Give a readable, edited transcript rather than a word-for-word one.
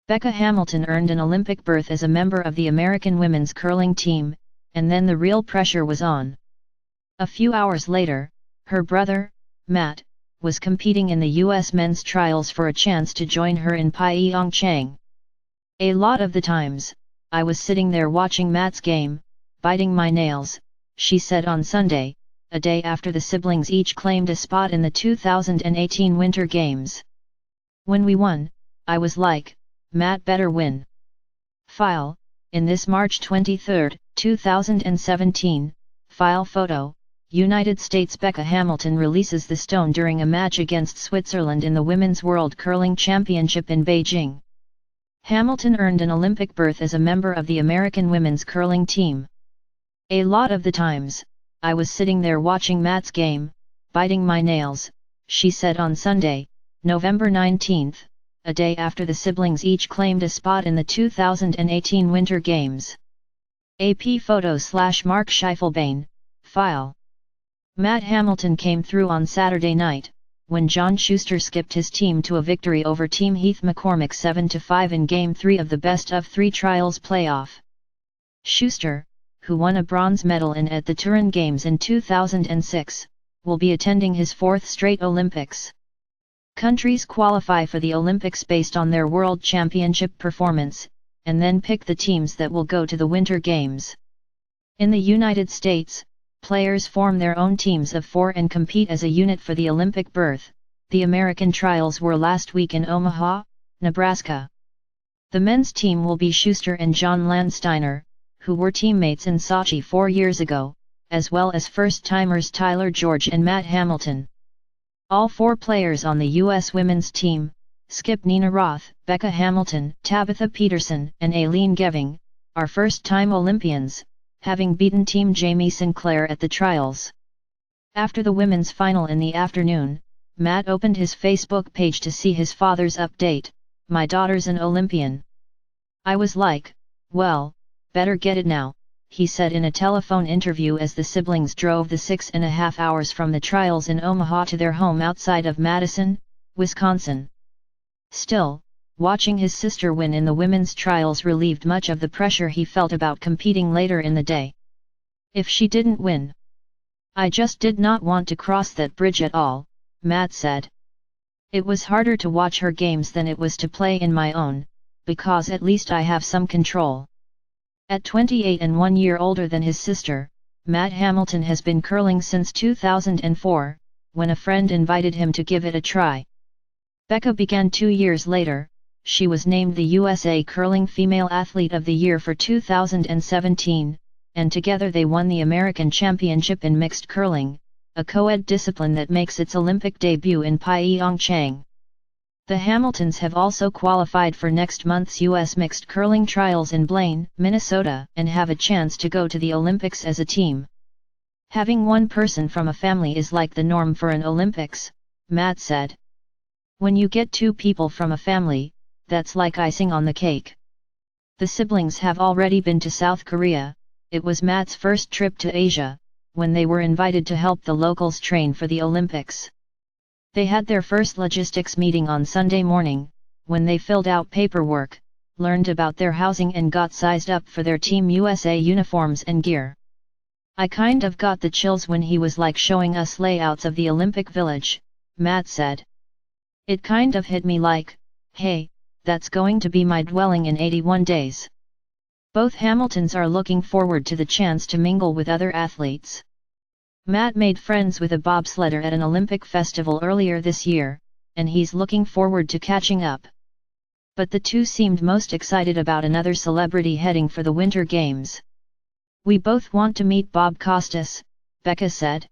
Becca Hamilton earned an Olympic berth as a member of the American women's curling team, and then the real pressure was on. A few hours later, her brother, Matt, was competing in the U.S. men's trials for a chance to join her in Pyeongchang. "A lot of the times, I was sitting there watching Matt's game, biting my nails," she said on Sunday, a day after the siblings each claimed a spot in the 2018 Winter Games. "When we won, I was like, Matt better win." File, in this March 23, 2017, file photo, United States. Becca Hamilton releases the stone during a match against Switzerland in the Women's World Curling Championship in Beijing. Hamilton earned an Olympic berth as a member of the American women's curling team. "A lot of the times, I was sitting there watching Matt's game, biting my nails," she said on Sunday, November 19, a day after the siblings each claimed a spot in the 2018 Winter Games. AP photo/Mark Schiefelbein, file. Matt Hamilton came through on Saturday night, when John Schuster skipped his team to a victory over Team Heath McCormick 7-5 in Game 3 of the best-of-3 trials playoff. Schuster, who won a bronze medal at the Turin Games in 2006, will be attending his fourth straight Olympics. Countries qualify for the Olympics based on their World Championship performance, and then pick the teams that will go to the Winter Games. In the United States, players form their own teams of 4 and compete as a unit for the Olympic berth. The American trials were last week in Omaha, Nebraska. The men's team will be Schuster and John Landsteiner, who were teammates in Sochi 4 years ago, as well as first-timers Tyler George and Matt Hamilton. All 4 players on the U.S. women's team, skip Nina Roth, Becca Hamilton, Tabitha Peterson, and Aileen Geving, are first-time Olympians, having beaten Team Jamie Sinclair at the trials. After the women's final in the afternoon, Matt opened his Facebook page to see his father's update, "My daughter's an Olympian. I was like, well, better get it now," he said in a telephone interview as the siblings drove the 6.5 hours from the trials in Omaha to their home outside of Madison, Wisconsin. Still, watching his sister win in the women's trials relieved much of the pressure he felt about competing later in the day. "If she didn't win, I just did not want to cross that bridge at all," Matt said. "It was harder to watch her games than it was to play in my own, because at least I have some control." At 28 and 1 year older than his sister, Matt Hamilton has been curling since 2004, when a friend invited him to give it a try. Becca began 2 years later. She was named the USA Curling Female Athlete of the Year for 2017, and together they won the American Championship in mixed curling, a co-ed discipline that makes its Olympic debut in Pyeongchang. The Hamiltons have also qualified for next month's U.S. mixed curling trials in Blaine, Minnesota, and have a chance to go to the Olympics as a team. "Having one person from a family is like the norm for an Olympics," Matt said. "When you get 2 people from a family, that's like icing on the cake." The siblings have already been to South Korea. It was Matt's first trip to Asia, when they were invited to help the locals train for the Olympics. They had their first logistics meeting on Sunday morning, when they filled out paperwork, learned about their housing and got sized up for their Team USA uniforms and gear. "I kind of got the chills when he was like showing us layouts of the Olympic Village," Matt said. "It kind of hit me like, hey, that's going to be my dwelling in 81 days." Both Hamiltons are looking forward to the chance to mingle with other athletes. Matt made friends with a bobsledder at an Olympic festival earlier this year, and he's looking forward to catching up. But the two seemed most excited about another celebrity heading for the Winter Games. "We both want to meet Bob Costas," Becca said.